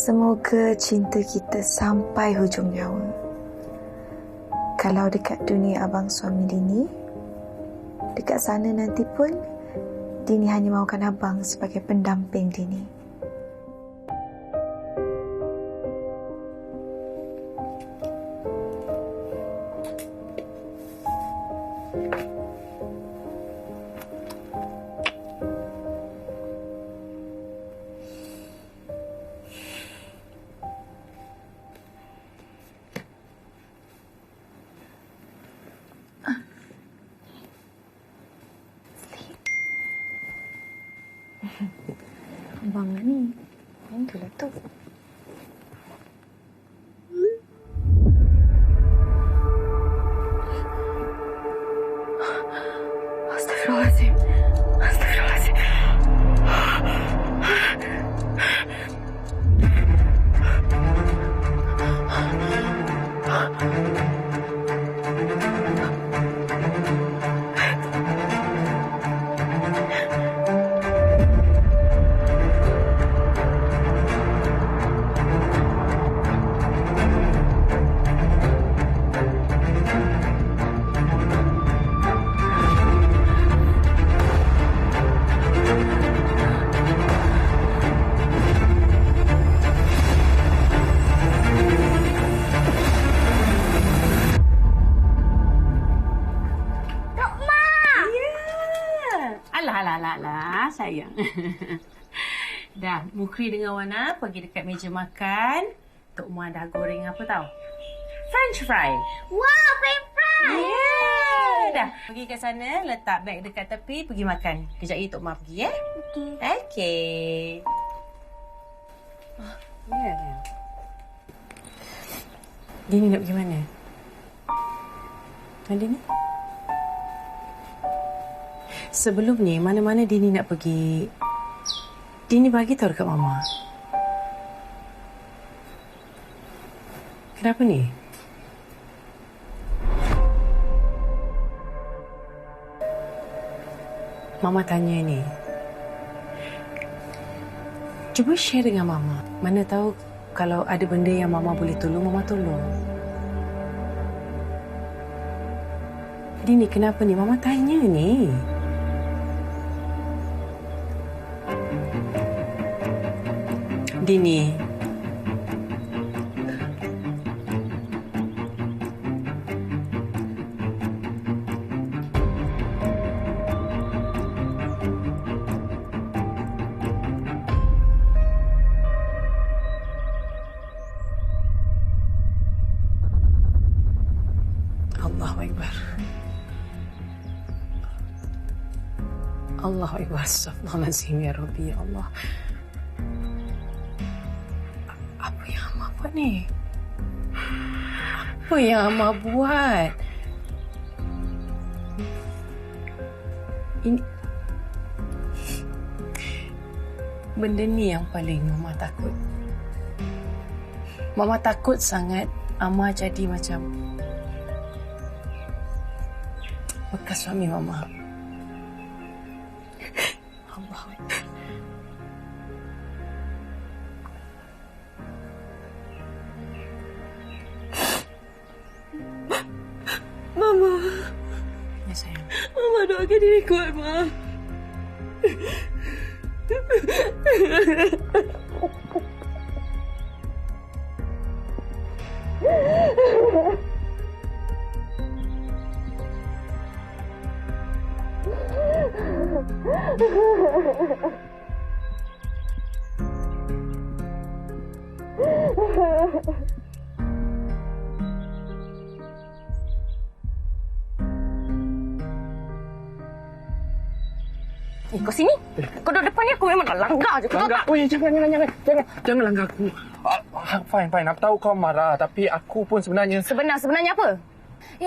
Semoga cinta kita sampai hujung nyawa. Kalau dekat dunia abang suami Dini, dekat sana nanti pun Dini hanya mahukan abang sebagai pendamping Dini. Abang ni, yang tu lah tu. Astagfirullahaladzim. Astagfirullahaladzim. Alah, sayang. Dah, Mukri dengan Wana pergi dekat meja makan. Tok Ma dah goreng apa tau? French fry. Wow, French fry! Yeah! Dah, pergi kat sana, letak beg dekat tepi, pergi makan. Kejap lagi Tok Ma pergi, ya? Okey. Okey. Ya. Dini nak pergi mana? Dini? Sebelum ni, mana-mana Dini nak pergi, Dini bagi tahu dekat Mama. Kenapa ni? Mama tanya ni. Cuba share dengan Mama. Mana tahu kalau ada benda yang Mama boleh tolong, Mama tolong. Dini, kenapa ni? Mama tanya ni. Dini. Allahu Akbar. Allahu Akbar. Astaghfirullahaladzim, ya Rabbi, ya Allah. Apa yang Amar buat ni? Apa yang Amar buat? Ini... Benda ni yang paling Mama takut. Mama takut sangat Amar jadi macam bekas suami Mama. Allah. Mama. Ya, sayang. Mama doakan diri kuat, Ma. Kau sini. Kau duduk depan ni, aku memang nak langgar je. Kau Langgar? tahu tak? Jangan langgar aku. Fine. Aku tahu kau marah, tapi aku pun sebenarnya... Sebenarnya apa?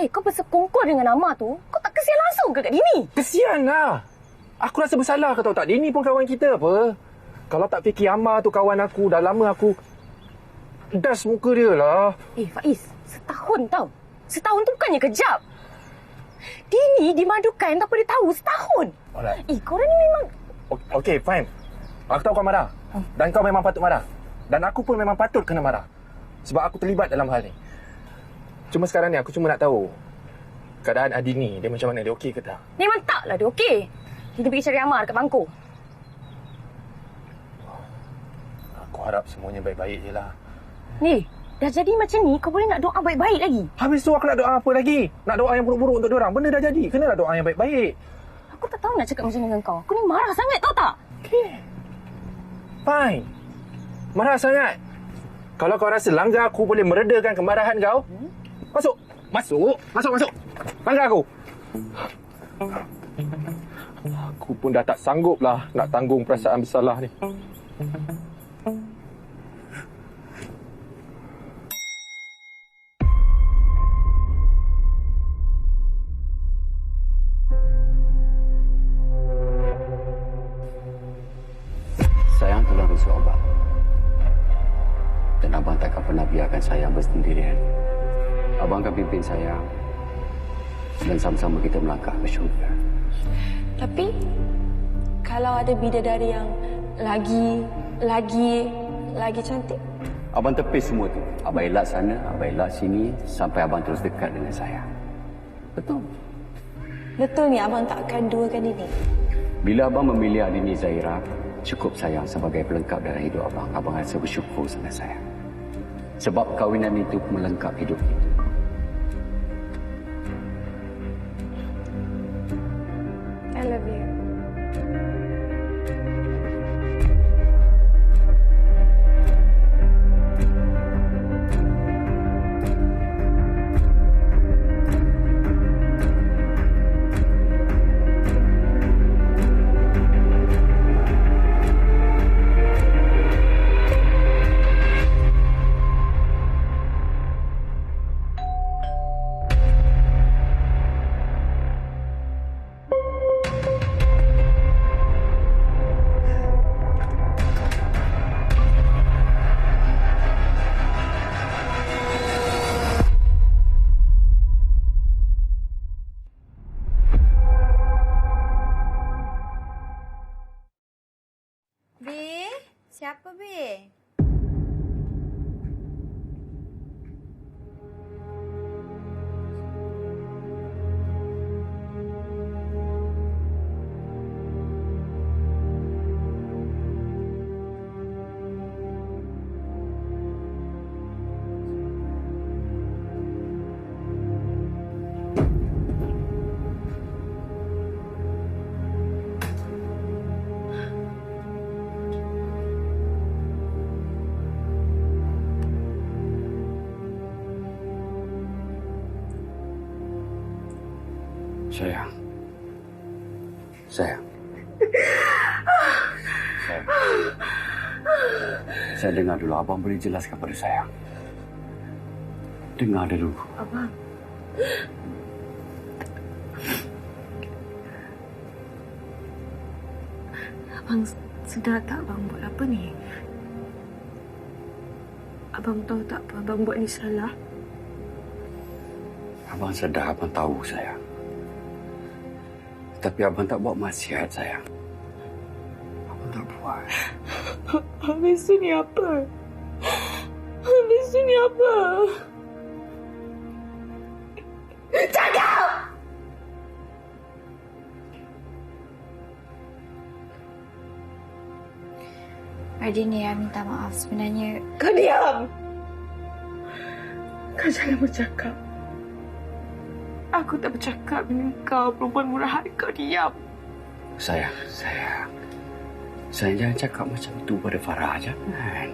Kau bersekongkol dengan Amar tu, kau tak kesian langsung ke kat Dini? Kesian lah. Aku rasa bersalah, kau tahu tak? Dini pun kawan kita apa. Kalau tak fikir Amar tu kawan aku, dah lama aku das muka dia lah. Faiz, setahun tau. Setahun tu bukannya kejap. Dini dimadukan tanpa dia tahu setahun. Alright. Korang ni memang... Okey, fine. Aku tahu kau marah. Dan kau memang patut marah. Dan aku pun memang patut kena marah. Sebab aku terlibat dalam hal ni. Cuma sekarang ni aku cuma nak tahu keadaan Adi ni, dia macam mana? Dia okey ke tak? Memang taklah dia okey. Kita pergi cari Amar dekat bangku. Aku harap semuanya baik-baik je lah. Ni, dah jadi macam ni, kau boleh nak doa baik-baik lagi. Habis tu aku nak doa apa lagi? Nak doa yang buruk-buruk untuk diorang. Benda dah jadi. Kenalah doa yang baik-baik. Aku tak tahu nak cakap macam dengan kau. Aku ni marah sangat, tahu tak? Okay. Fine. Marah sangat. Kalau kau rasa langgar aku boleh meredakan kemarahan kau, masuk. Langgar aku. Aku pun dah tak sanggup lah nak tanggung perasaan bersalah ni. Sayang tolong rusuk abang. Dan abang takkan pernah biarkan sayang bersendirian. Abang akan pimpin sayang. Dan sama-sama kita melangkah ke syurga. Tapi, kalau ada bidadari yang lagi cantik? Abang tepis semua tu. Abang elak sana, abang elak sini. Sampai abang terus dekat dengan sayang. Betul. Betul ni abang tak akan duakan ini? Bila abang memilih Adini Zahira, cukup sayang sebagai pelengkap dalam hidup abang. Abang rasa bersyukur sangat sayang. Sebab perkahwinan itu melengkap hidup kita. I love you. Siapa, Be? Sayang. Sayang. Saya dengar dulu. Abang boleh jelaskan pada saya. Dengar dulu. Abang. Abang sedar tak abang buat apa ni? Abang tahu tak apa abang buat ni salah? Abang sedar, abang tahu sayang. Tapi abang tak buat maksiat sayang. Abang tak buat. Habis tu ni apa? Habis tu ni apa? Cakap! Ardini, saya minta maaf. Sebenarnya... Kau diam! Kau jangan bercakap. Aku tak bercakap dengan kau, perempuan murah hati. Kau diam. Sayang. Sayang jangan cakap macam tu pada Farah, jangan.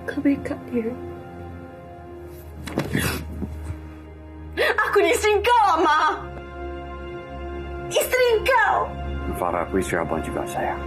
Kau backup dia. Aku ni isteri kau, Amar. Isteri kau. Farah, aku isteri abang juga, sayang.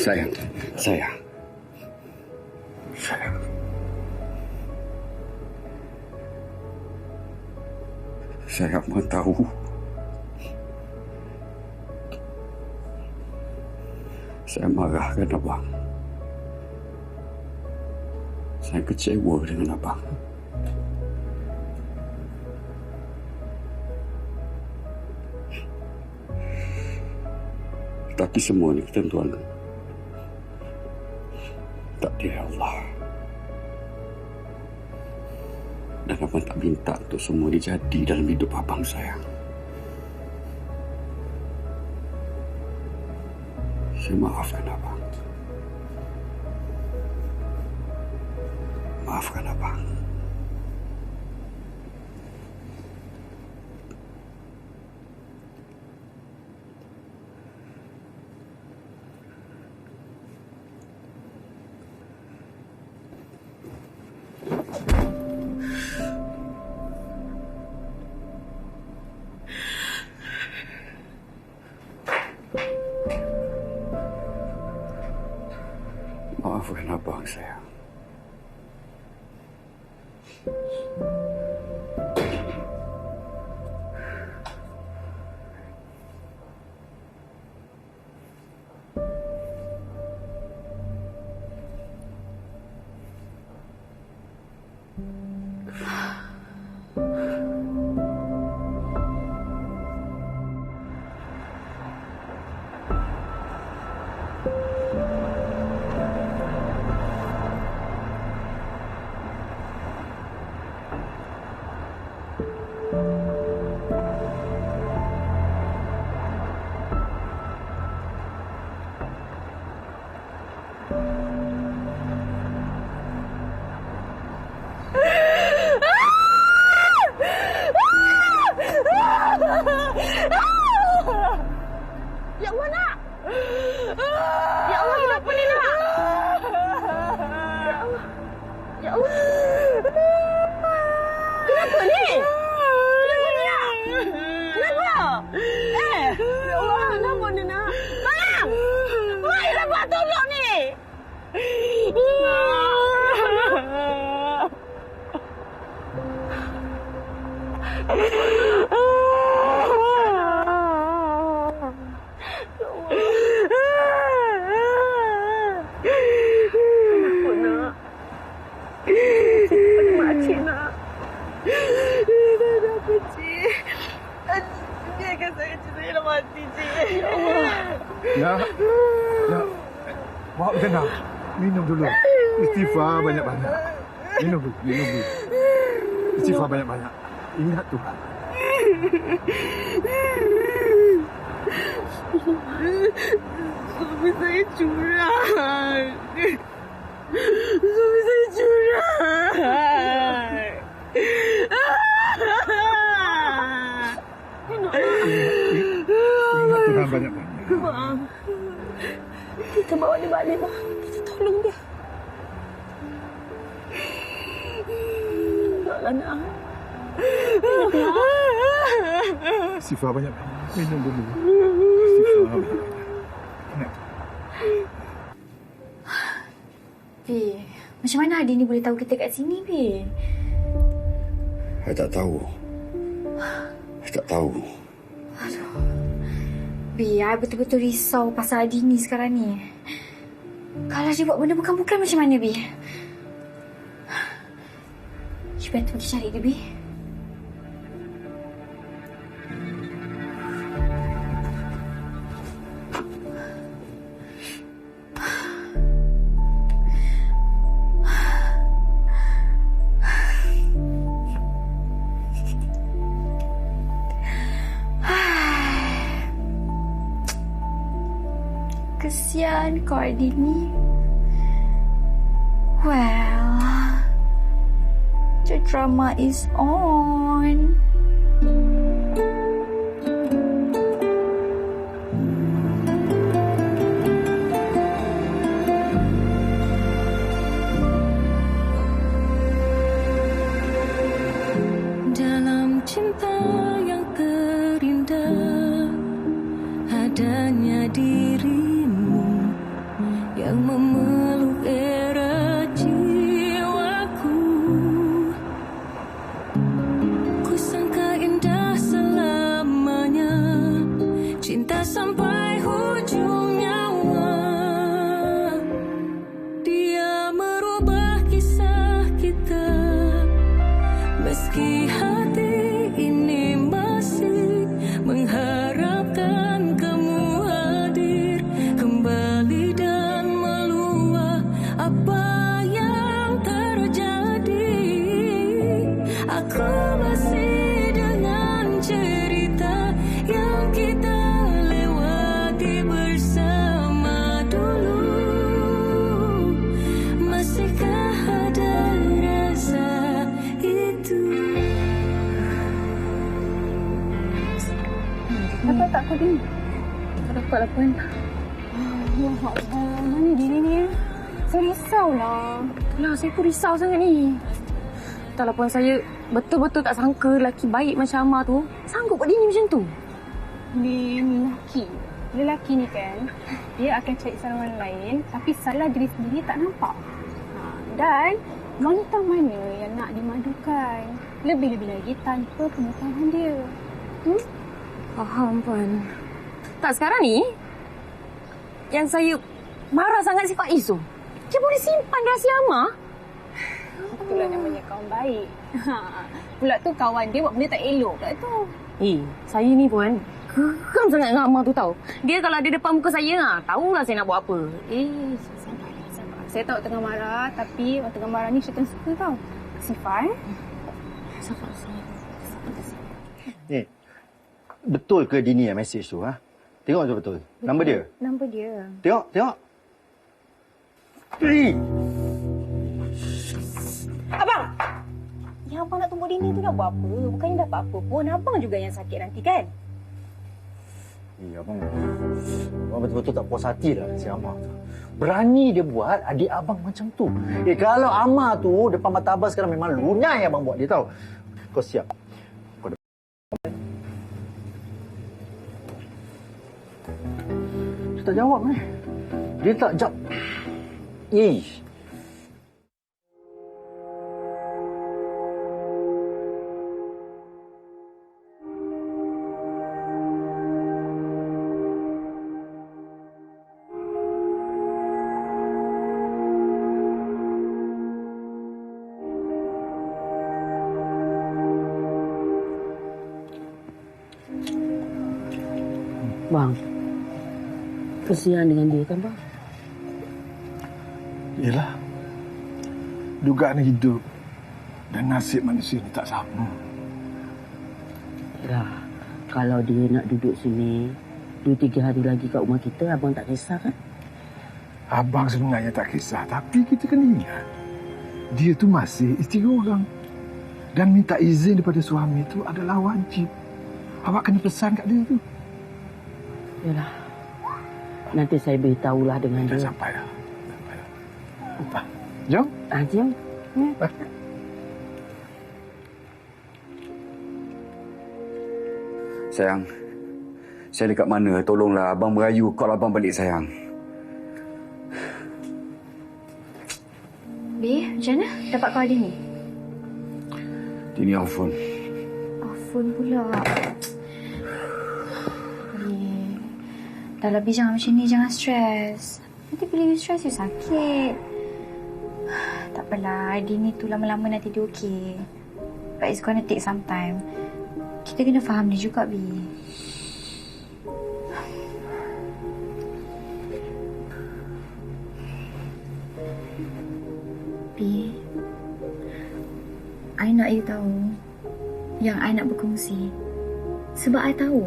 Sayang. Sayang. Saya pun tahu. Saya marahkan abang. Saya kecewa dengan abang. Tapi semua ini ketentuan takdir Allah. Dan abang tak minta untuk semua ini jadi dalam hidup abang, sayang. Saya maafkan abang. Maafkan abang. Maafkan abang, sayang. Ya Allah, nak. Ya Allah, kenapa ni, nak? Ya Allah. Kenapa ni? Kenapa ni, nak? Kenapa? Ya Allah, kenapa ni, nak? Sayang! Wahai lepas tolong ni! Kenapa, nak? Pada makcik, nak. Dia dah kecil. Biarkan saya kecil, saya dah mati, cik. Ya Allah. Nak. Maafkan nak. Minum dulu. Istighfar banyak-banyak. Minum dulu. Istighfar banyak-banyak. Ingat Tuhan. Suami saya curang. Suami saya curang. Ingat Tuhan banyak-banyak. Bang, kita bawa dia balik, bang. Kita tolong dia. Taklah, nak. Istighfar banyak-banyak. Minum dulu. Istighfar banyak-banyak. Ingat. Bi, macam mana Adi ni boleh tahu kita kat sini, Bi? Saya tak tahu. Bi, I betul-betul risau pasal Adi ni sekarang ni. Kalau dia buat benda bukan-bukan macam mana, Bi? You better pergi cari dia, Bi. Kesian kau Adi ni. Well, the drama is on. Dalam cinta yang terindah, adanya dirimu yang Dapat tak kau Dini? Tak dapat lah Puan. Allah Allah, mana Dini ni? Saya risaulah. Lah, saya pun risau sangat ni. Entahlah Puan, saya betul-betul tak sangka lelaki baik macam Amar tu sanggup buat Dini macam tu. Dia lelaki. Lelaki ni kan, dia akan cari salah lain tapi salah diri sendiri tak nampak. Dan wanita mana yang nak dimadukan? Lebih-lebih lagi tanpa pengetahuan dia. Faham Puan. Tak, sekarang ni yang saya marah sangat si Faiz tu. Dia boleh simpan rahsia Amar. Itulah namanya kawan baik. Pula tu kawan dia buat benda tak elok kat tu. Saya ni Puan geram sangat dengan Amar tu tahu. Dia kalau ada depan muka saya, tahulah saya nak buat apa. Sabar. Saya tahu tengah marah tapi waktu tengah marah ni syaitan suka tau. Sifar. Sabar saya. Ni, betul ke Dini yang mesej tu? Ha? Tengok tu betul. Nombor dia. Nombor dia. Tengok. Abang! Yang abang nak tumbuk Dini tu nak buat apa? Bukannya dapat apa pun. Abang juga yang sakit nanti kan? Abang betul-betul tak puas hati lah si Amar tu. Berani dia buat adik abang macam tu. Kalau Amar tu depan mata abang sekarang memang lunyai abang buat dia tahu. Kau siap. Dia tak jawab ni. Dia tak jawab. Bang, kesian dengan dia kan bang? Yelah, dugaan hidup dan nasib manusia ni tak sama. Yalah, kalau dia nak duduk sini 2-3 hari lagi kat rumah kita, abang tak kisah kan? Abang sebenarnya tak kisah, tapi kita kena ingat dia tu masih isteri orang. Dan minta izin daripada suami tu adalah wajib. Awak kena pesan kat dia tu. Yalah, nanti saya beritahulah dengan dia. Dah sampai dah. Jom. Jom. Ya. Sayang, saya dekat mana? Tolonglah abang merayu call abang balik sayang. Bi, macam mana dapat kau hari ni? Dini Afun. Afun pula. Dah lebih jangan macam ni, jangan stres. Nanti bila you stres, you sakit. Tak apalah, ID ni tu lama-lama nanti dia okey. But it's gonna take some time. Kita kena faham dia juga, Bi. Bi, I nak you tahu yang I nak berkongsi. Sebab I tahu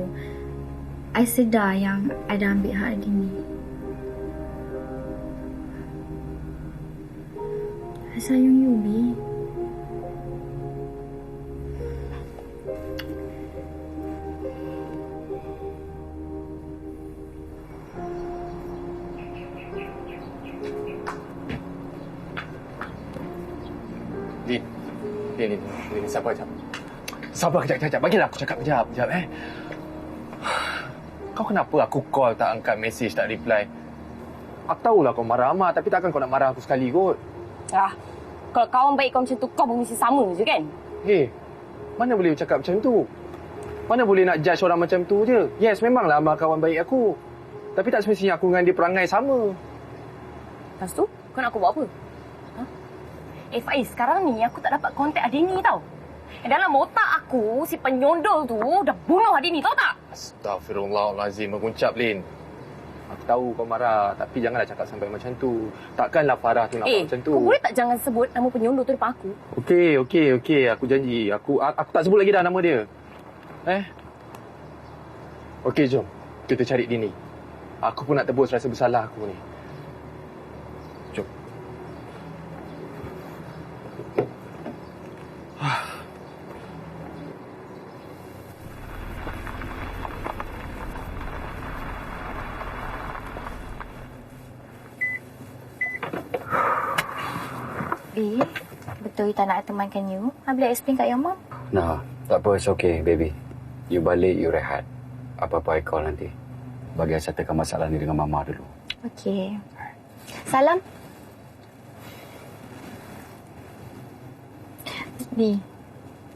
I sedar yang I dah ambil hak Dini. I sayang you, Bi. Din, sabar kejap. Sabar kejap. Bagilah aku cakap kejap. Kau kenapa aku call tak angkat mesej, tak reply? Aku tahulah kau marah Amar, tapi takkan kau nak marah aku sekali kot. Kalau kawan baik kau macam tu, kau mesti sama je kan? Mana boleh cakap macam tu? Mana boleh nak judge orang macam tu je? Yes, memanglah Amar kawan baik aku. Tapi tak semestinya aku dengan dia perangai sama. Lepas tu, kau nak aku buat apa? Faiz, sekarang ni aku tak dapat kontak Adini tau. Dalam otak aku, si penyondol tu dah bunuh Adini, tahu tak? Astaghfirullahalazim, mengucap Lin. Aku tahu kau marah, tapi janganlah cakap sampai macam tu. Takkanlah Farah tu nak buat macam tu. Kau boleh tak jangan sebut nama penyondol tu depan aku? Okey, aku janji. Aku tak sebut lagi dah nama dia. Okey, jom. Kita cari Dini. Aku pun nak tebus rasa bersalah aku ni. Jom. Bi, betul you tak nak temankan you? I boleh explain kat your mom. Nah, tak apa. It's okay, baby. You balik, you rehat. Apa-apa I call nanti. Bagi I settlekan masalah ni dengan Mama dulu. Okey. Salam. Bi,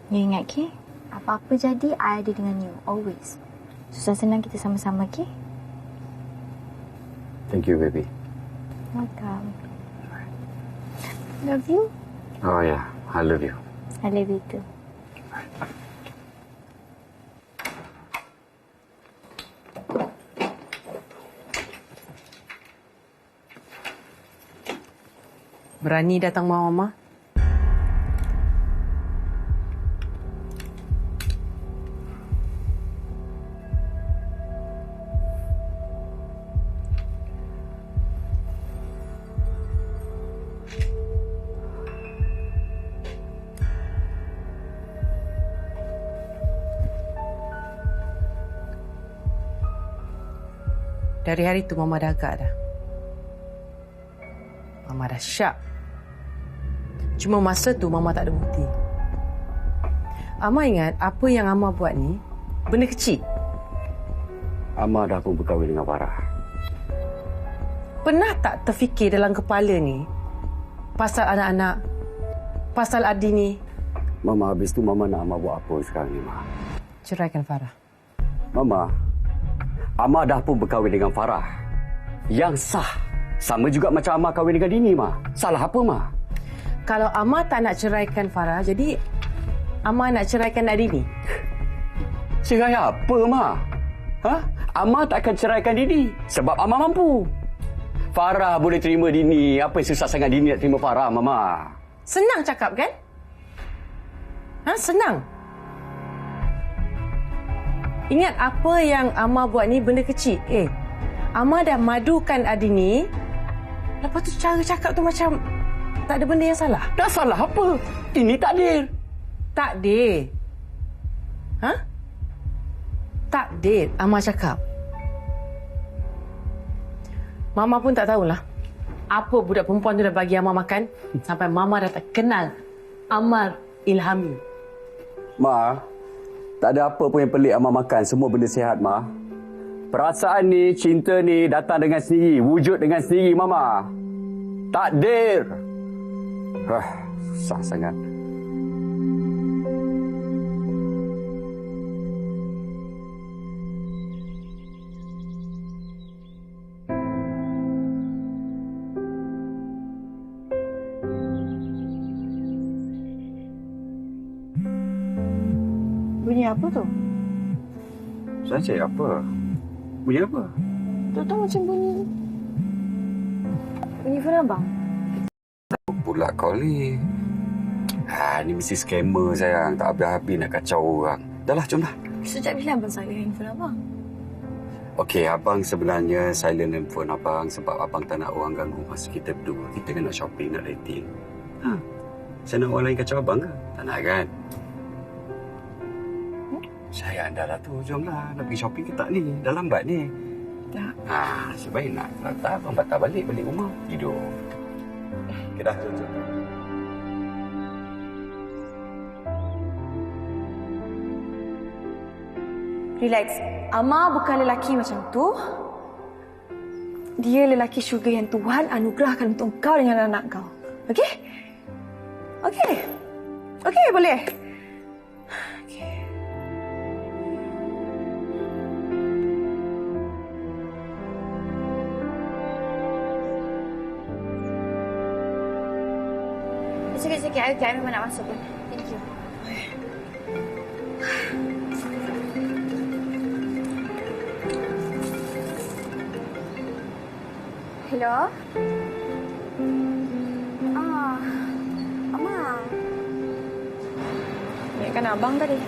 you ingat ke? Apa-apa jadi, I ada dengan you. Always. Susah senang kita sama-sama, ke? Thank you, baby. Welcome. Love you. Oh, yeah. I love you. I love you too. Berani datang Mama? Dari hari tu Mama dah agak dah. Mama dah syak. Cuma masa tu Mama tak ada bukti. Ama ingat apa yang Ama buat ni benda kecil. Ama dah pun berkahwin dengan Farah. Pernah tak terfikir dalam kepala ni pasal anak-anak, pasal Adi ni? Mama, habis tu Mama nak Ama buat apa sekarang ni, Ma? Ceraikan Farah. Mama, Ama dah pun berkahwin dengan Farah. Yang sah. Sama juga macam Ama kahwin dengan Dini, Ma. Salah apa, Ma? Kalau Ama tak nak ceraikan Farah, jadi Ama nak ceraikan Adi ni? Cerai apa, Ma? Ha? Ama tak akan ceraikan Dini. Sebab Ama mampu. Farah boleh terima Dini. Apa yang susah sangat Dini nak terima Farah, Mama? Senang cakap, kan? Ha? Senang. Ingat apa yang Ama buat ni benda kecil. Ama dah madukan Adi ni. Lepas tu cara cakap tu macam tak ada benda yang salah. Dah salah apa? Ini takdir. Takdir? Ha? Takdir, Ama cakap. Mama pun tak tahulah apa budak perempuan tu dah bagi Ama makan sampai Mama dah tak kenal Amar Ilhami. Ma, tak ada apa pun yang pelik Ama makan. Semua benda sihat, Ma. Perasaan ni, cinta ni datang dengan sendiri. Wujud dengan sendiri, Mama. Takdir. Susah sangat. Bunyi apa tu? Saja apa? Bunyi apa? Tak tahu macam bunyi phone abang. Apa pula kau ni? Ni mesti scammer sayang. Tak habis-habis nak kacau orang. Dah lah, jom lah. Sejak bila abang silent handphone abang? Okey, abang sebenarnya silent handphone abang sebab abang tak nak orang ganggu masa kita berdua. Kita kan nak shopping, nak dating. Saya nak orang lain kacau abang ke? Tak nak kan? Sayang, dah lah tu. Jomlah. Nak pergi shopping ke tak ni? Dah lambat ni. Tak. Sebaik nak. Kalau tak, abang patah balik rumah. Tidur. Okey dah, jom. Relax. Ama bukan lelaki macam tu. Dia lelaki syurga yang Tuhan anugerahkan untuk kau dengan anak kau. Okey? Okey. Okey, boleh. Okey. Sikit-sikit. Okay, I memang nak masuk pun. Thank you. Hello? Ama. Ni kan abang tadi.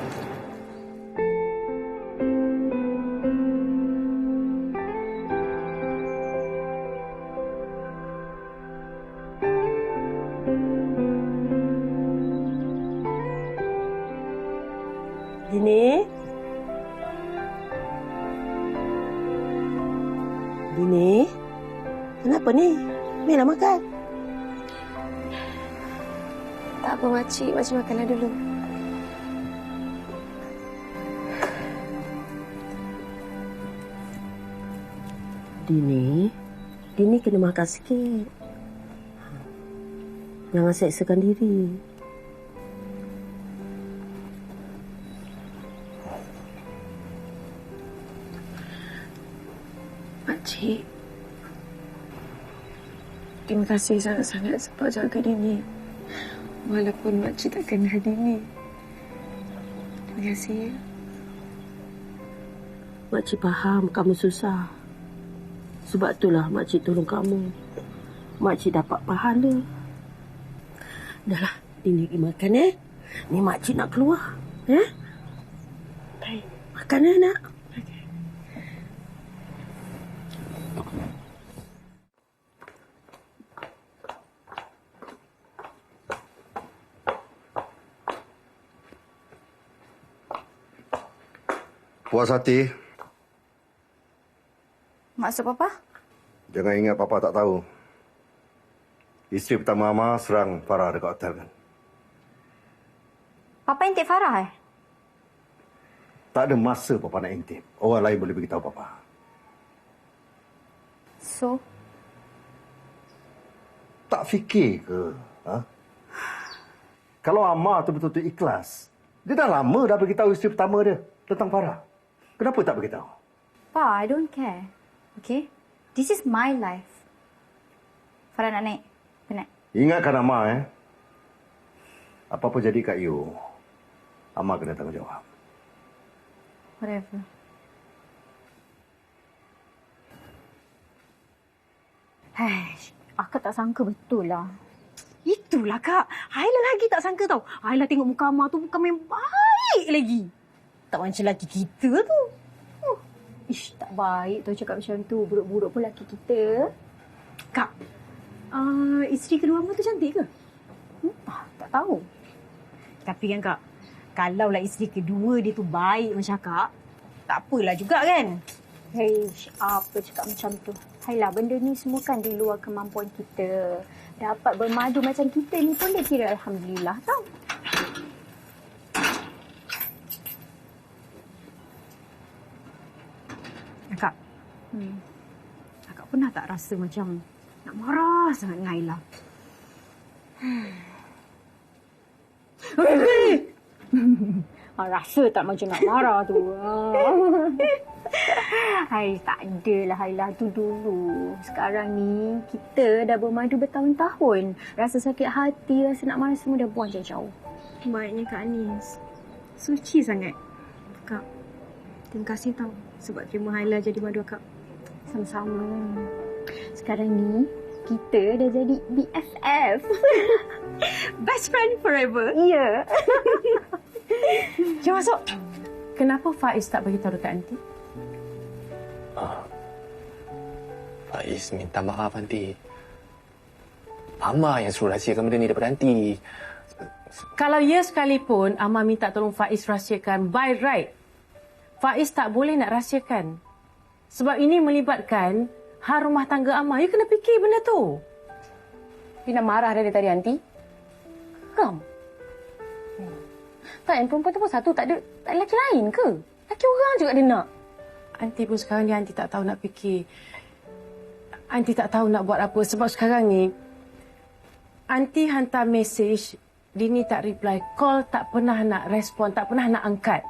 Dini? Dini? Kenapa ni? Ni nak makan. Tak apa, makcik. Makcik makanlah dulu. Dini kena makan sikit. Jangan seksakan diri. Makcik, terima kasih sangat-sangat sebab jaga Dini. Walaupun makcik tak kenal Dini. Terima kasih ya. Makcik faham kamu susah. Sebab itulah makcik tolong kamu. Makcik dapat pahala. Dahlah, Dini pergi makan Ni makcik nak keluar. Baik. Makan nak. Puas hati. Maksud Papa? Jangan ingat Papa tak tahu. Isteri pertama Ama serang Farah dekat hotel kan. Papa intip Farah Tak ada masa Papa nak intip. Orang lain boleh beritahu Papa. So? Tak fikir ke? Ha? Kalau Ama tu betul-betul ikhlas, dia dah lama dah beritahu isteri pertama dia tentang Farah. Kenapa tak beritahu? Pa, I don't care. Okay? This is my life. Farah nak naik. Penat. Ingatkan Ama Apa-apa jadi kat you, Ama kena tanggungjawab. Whatever. Akak tak sangka betul lah. Itulah Kak. Haila lagi tak sangka tau. Haila tengok muka Amar tu bukan main baik lagi. Tak macam lelaki kita tu. Ish, tak baik tau cakap macam tu. Buruk-buruk pun lelaki kita. Kak, isteri kedua Amar tu cantik ke? Tak tahu. Tapi kan Kak, kalaulah isteri kedua dia tu baik macam Kak, tak apalah juga kan? Hei, apa cakap macam tu? Hailah, benda ni semua kan di luar kemampuan kita. Dapat bermadu macam kita ni pun dia kira Alhamdulillah tau. Kak, Kakak pernah tak rasa macam nak marah sangat dengan Aila? Rasa tak macam nak marah tu. Hai, tak adalah Haila tu dulu. Sekarang ni kita dah bermadu bertahun-tahun. Rasa sakit hati, rasa nak marah semua dah buang jauh-jauh. Baiknya Kak Anis. Suci sangat. Kak, terima kasih tau sebab terima Haila jadi madu Kak. Sama-sama. Sekarang ni kita dah jadi BFF. Best friend forever. Ya. Jom masuk. Kenapa Faiz tak beritahu dekat Aunty? Faiz minta maaf, Aunty. Ama yang suruh rahsiakan benda ni daripada Aunty. Kalau ya sekalipun Amar minta tolong Faiz rahsiakan, by right, Faiz tak boleh nak rahsiakan. Sebab ini melibatkan hal rumah tangga Amar. You kena fikir benda tu. You nak marah dari tadi, Aunty? Tak, yang perempuan tu pun satu, tak ada lelaki lain ke? Lelaki orang juga dia nak. Aunty pun sekarang ni Aunty tak tahu nak fikir. Aunty tak tahu nak buat apa. Sebab sekarang ni Aunty hantar mesej, Dini tak reply, call tak pernah nak respon, tak pernah nak angkat.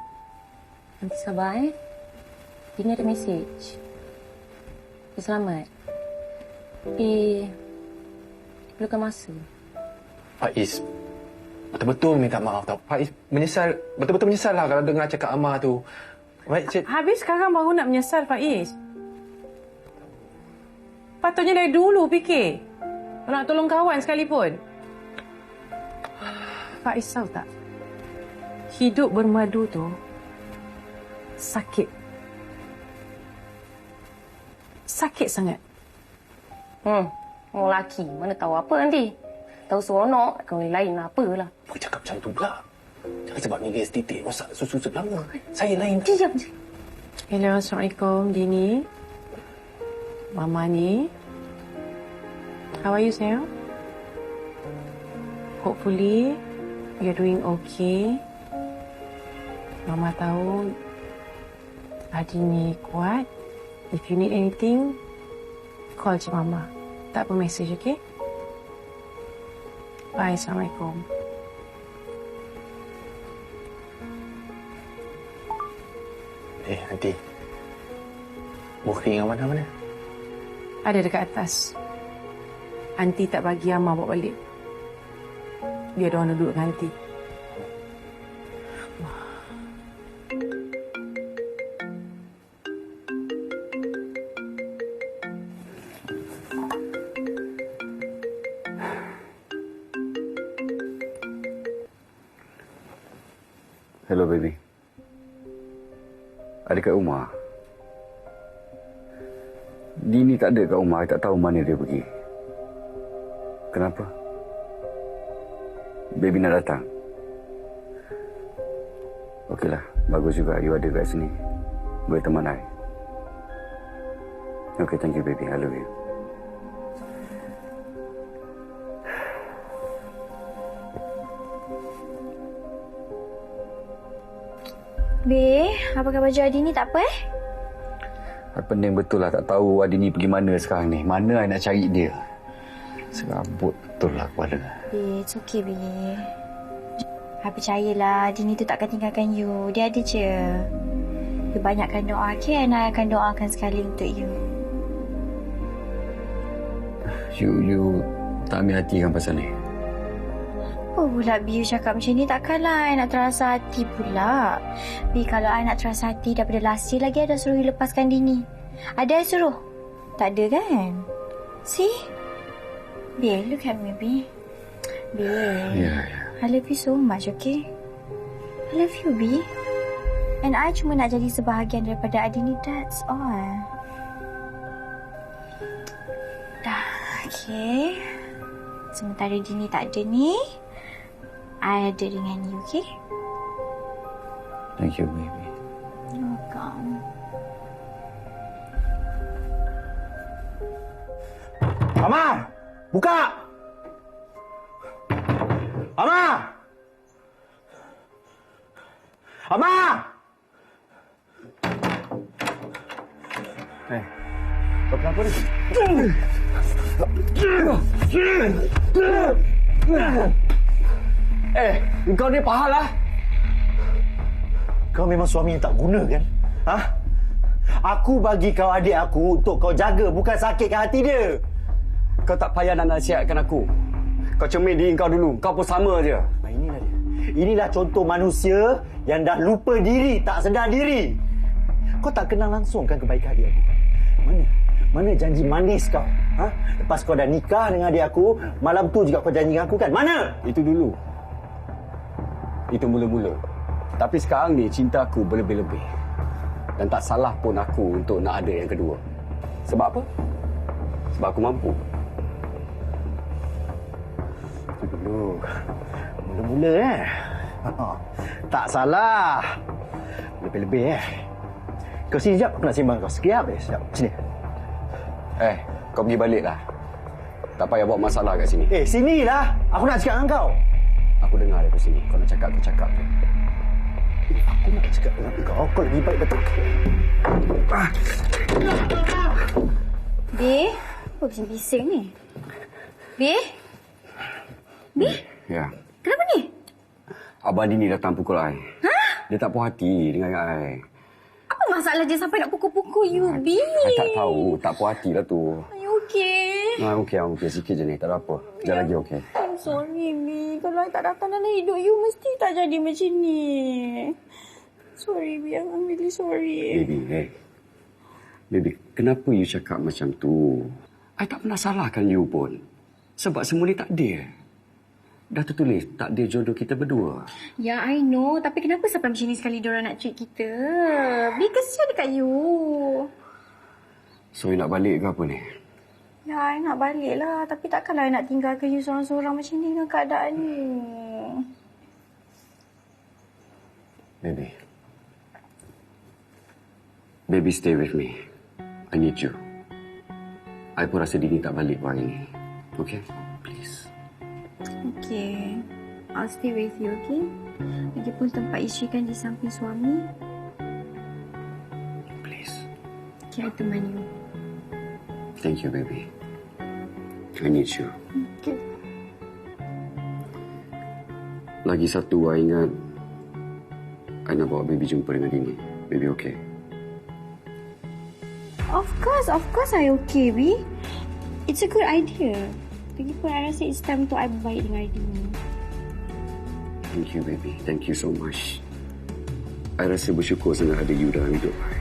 Aunty sabar Dini ada mesej. Dia selamat. Tapi perlukan masa. Faiz betul-betul minta maaf tau. Faiz menyesal, betul-betul menyesal lah kalau dengar cakap Amar tu. Habis sekarang baru nak menyesal, Faiz. Patutnya dari dulu fikir. Nak tolong kawan sekalipun. Faiz tahu tak? Hidup bermadu tu sakit. Sakit sangat. Orang lelaki mana tahu apa nanti. Tahu seronok, kau lain apalah. Apa cakap macam tu pula? Jangan sebab ni dia setitik rosak susu sebelah. Saya lain. Diam. Hello, Assalamualaikum, Dini. Mama ni. How are you, sayang? Hopefully, you're doing okay. Mama tahu Adini kuat. If you need anything, call je Mama. Tak apa message, okay? Bye, Assalamualaikum. Nanti. Bukti yang mana-mana? Ada dekat atas. Aunty tak bagi Amar bawa balik. Biar dia orang duduk dengan Aunty. Hello, baby. Ada kat rumah. Dini tak ada kat rumah. I tak tahu mana dia pergi. Kenapa? Baby nak datang? Okeylah. Bagus juga you ada kat sini. Boleh teman I. Okay, thank you, baby. I love you. Be, apakah baju Adini tak apa Pening betul lah tak tahu Adini pergi mana sekarang ni. Mana I nak cari dia? Serabut betul lah kepala. Be, it's okay, Be. I percayalah Adini tu takkan tinggalkan you. Dia ada je. You banyakkan doa, okay? And I akan doakan sekali untuk you. You tak ambil hati kan pasal ni? Oh pula Bi, you cakap macam ni takkanlah I nak terasa hati pula. Bi, kalau I nak terasa hati daripada last year lagi I dah suruh you lepaskan Dini. Ada I suruh? Tak ada kan? See? Bi, look at me, Bi. Bi, I love you so much, okay? I love you, Bi. And I cuma nak jadi sebahagian daripada Adini, that's all. Dah, okay. Sementara Dini tak ada ni, I ada dengan you, okay? Thank you, baby. You're welcome. Amar! Buka! Amar! Amar! Kau kenapa ni? Engkau ni pahal lah. Kau memang suami yang tak guna kan? Ha? Aku bagi kau adik aku untuk kau jaga, bukan sakitkan hati dia. Kau tak payah nak nasihatkan aku. Kau cermin diri kau dulu. Kau pun sama je. Inilah dia. Inilah contoh manusia yang dah lupa diri, tak sedar diri. Kau tak kenal langsung kan kebaikan adik aku? Mana janji manis kau? Ha? Lepas kau dah nikah dengan adik aku, malam tu juga kau janji dengan aku kan? Mana? Itu dulu. Itu mula-mula. Tapi sekarang ni cinta aku berlebih-lebih. Dan tak salah pun aku untuk nak ada yang kedua. Sebab apa? Sebab aku mampu. Mula-mula tak salah. Lebih-lebih Kau sini sekejap, aku nak sembang kau. Sekejap. Sini. Kau pergi balik lah. Tak payah buat masalah kat sini. Sinilah. Aku nak cakap dengan kau. Aku dengar dari sini. Kau nak cakap, kau cakap je. Aku nak cakap dengan kau. Kau lebih baik betul. Bi, apa bising-bising ni? Bi? Bi? Ya. Kenapa ni? Abang Dini datang pukul I. Dia tak puas hati dengan I. Apa masalah dia sampai nak pukul-pukul you, Bi? I tak tahu. Tak puas hati lah tu. Are you okay? Okey. Sikit je ni. Tak ada apa. Sekejap lagi okey. I'm sorry, Bi. Kalau I tak datang dalam hidup you, mesti tak jadi macam ni. Sorry, Bi. I'm really sorry. Baby, kenapa you cakap macam tu? I tak pernah salahkan you pun. Sebab semua ni takdir. Dah tertulis takdir jodoh kita berdua. Ya, I know. Tapi kenapa sampai macam ni sekali diorang nak treat kita? Bi, kesian dekat you. So, you nak balik ke apa ni? Ya, I nak balik lah. Tapi takkanlah I nak tinggalkan you seorang-seorang macam ni dengan keadaan ni. Baby, stay with me. I need you. I pun rasa Dini tak balik hari ni. Okay? Please. Okay. I'll stay with you, okay? Lagipun tempat isteri kan di samping suami. Please. Okay, I teman you. Thank you, baby. I need you. Okay. Lagi satu, I ingat. I nak bawa baby jumpa dengan Dini. Baby okay? Of course I okay, Bi. It's a good idea. Lagipun I rasa it's time untuk I berbaik dengan Dini. Thank you, baby. Thank you so much. I rasa bersyukur sangat ada you dalam hidup I.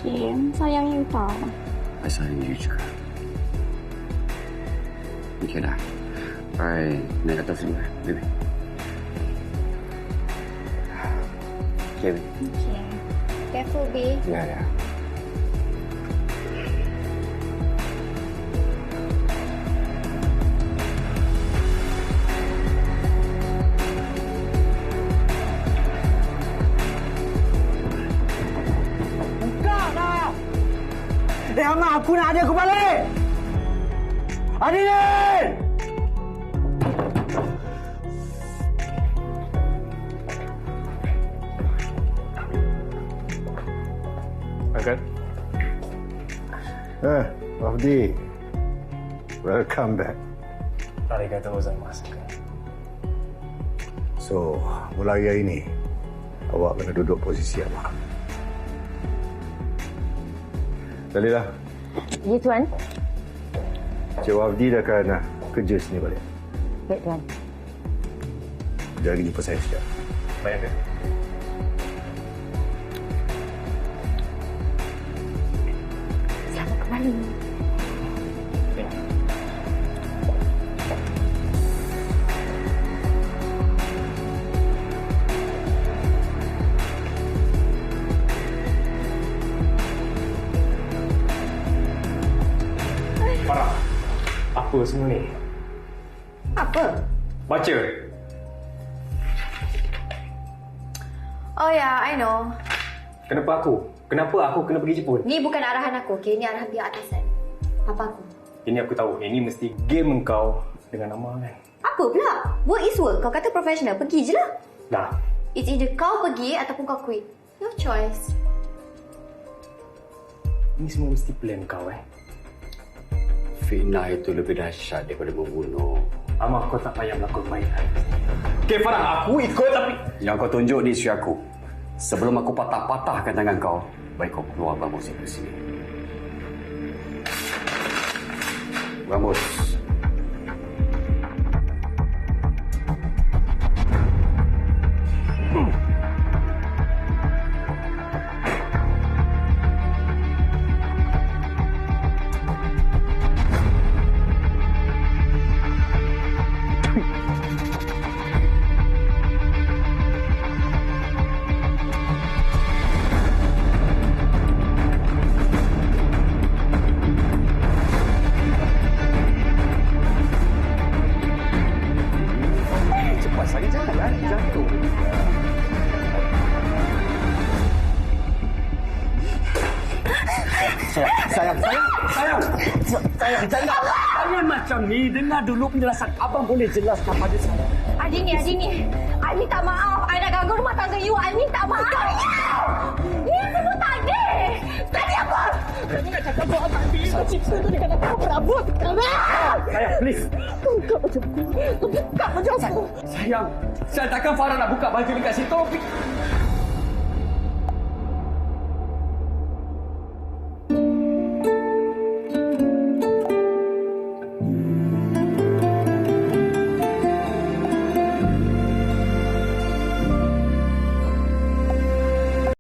Okay, sayang you tau. I sayang you juga. Okay dah. I naik atas dulu, baby. Okay, baby. Okay. Careful, Bi. Ya, ya. Amak, aku nak ada aku balik! Adin! Uncle? Wafdi. Welcome back. Arigatou gozaimasu. So, mulai hari ini, awak kena duduk posisi awak. Dalilah. Ya, Tuan. Cik Wafdi dah akan kerja sini balik. Baik, Tuan. Jangan jumpa saya sekejap. Baik, Uncle. Selamat kembali. Farah, apa semua ni? Apa? Baca. Oh ya, I know. Kenapa aku? Kenapa aku kena pergi Jepun? Ni bukan arahan aku, okay? Ni arahan pihak atasan. Apa aku? Ini aku tahu. Ini mesti game kau dengan Amar kan? Apa pula? Work is work. Kau kata professional, pergi je lah. Dah. It's either kau pergi ataupun kau quit. No choice. Ini semua mesti plan kau Fitnah itu lebih dahsyat daripada membunuh. Amar, kau tak payah melakukan kebaikan. Okay, Farah, aku ikut tapi... Yang kau tunjuk ni isteri aku. Sebelum aku patah-patahkan tangan kau, baik kau keluar Ramos dari sini. Ramos. Sayang, jangan macam ni. Dengar dulu penjelasan. Abang boleh jelaskan pada saya. Adini. I minta maaf. I dah ganggu rumah tangga you. I minta maaf. Ni semua tak adil. Tadi apa? Kamu nak cakap buat apa? Kau cipta tu dengan aku berabut. Sayang, please. Buka baju aku. Buka baju aku. Sayang, takkan Farah nak buka baju dekat situ?